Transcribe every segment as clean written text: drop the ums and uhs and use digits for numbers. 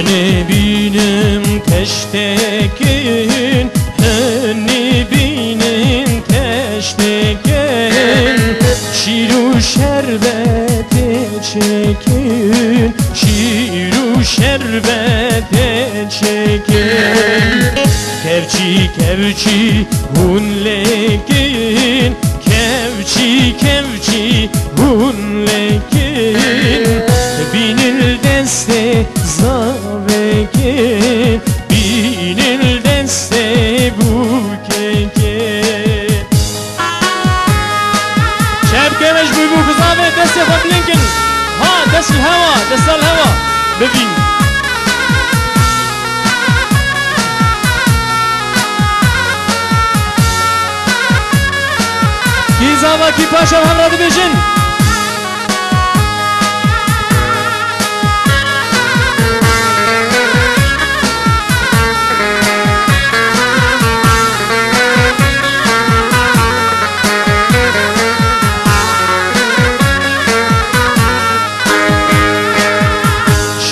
Hani benim teştekin, hani benim teştekin, şiru şerbet çekin, şiru şerbet çekin. Kevçi kevçi hunlekin, kevçi kevçi hunlekin, binil deste zavekin, binil deste bukekin. شبكة مجبوي بو كزافي دست فبلينكن ها دست الهوا دست الهوا ببين كي زافا كي باشا وهمرا دبيجن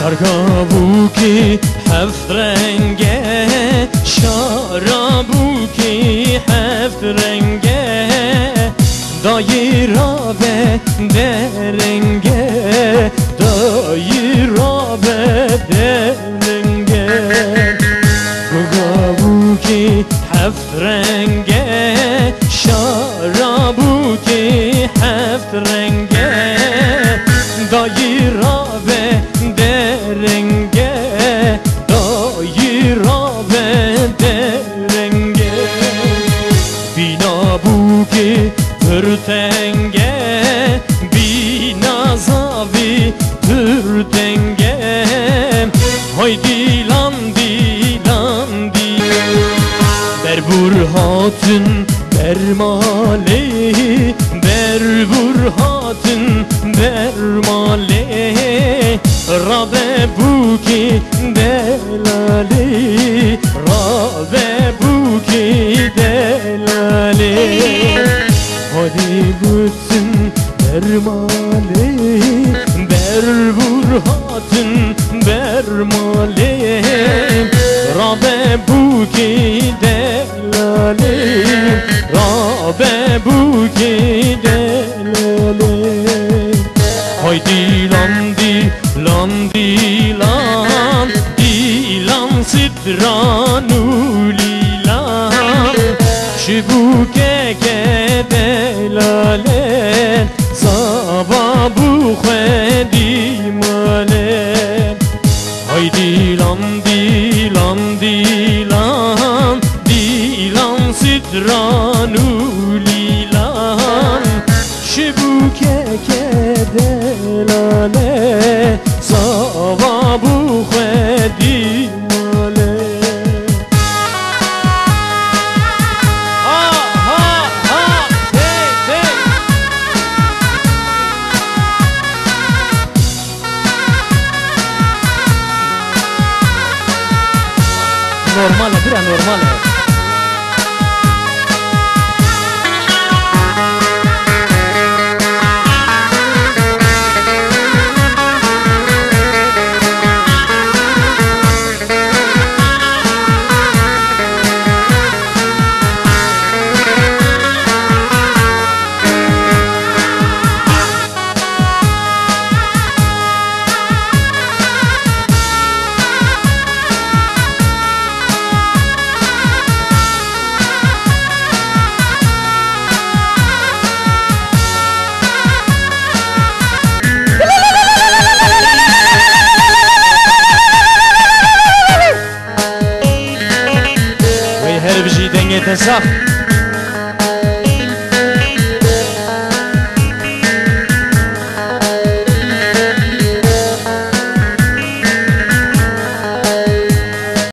شرابوکی هفت رنگه، شرابوکی هفت رنگه، دایره به درنگه، دایره به درنگه. شرابوکی هفت رنگه، شرابوکی هفت رنگه، دایره به درنگه، دایره به درنگه. بینا بوکی پرتنگه، بینا زاوی پرتنگه، های دیلان دیلان دی بربور هاتن برمالی، بربور هاتن برمالی، رابه بوکی دلالی، رابه بوکی دلالی، هادی بوتن برمالی، بربور هاتن برمالی، رابه بوکی دلالی، رابه بوکی دلالی. های دیلان دیلان دیلان دیلان سدرانو لیلان، شبوکه که دلالن زبابو خودی مالن. های دیلان دیلان دیلان دیلان سدرانو لیلان، شبوکه که دلاله زوابو خودی ماله. ها ها ها دی دی نورماله برا نورماله. صح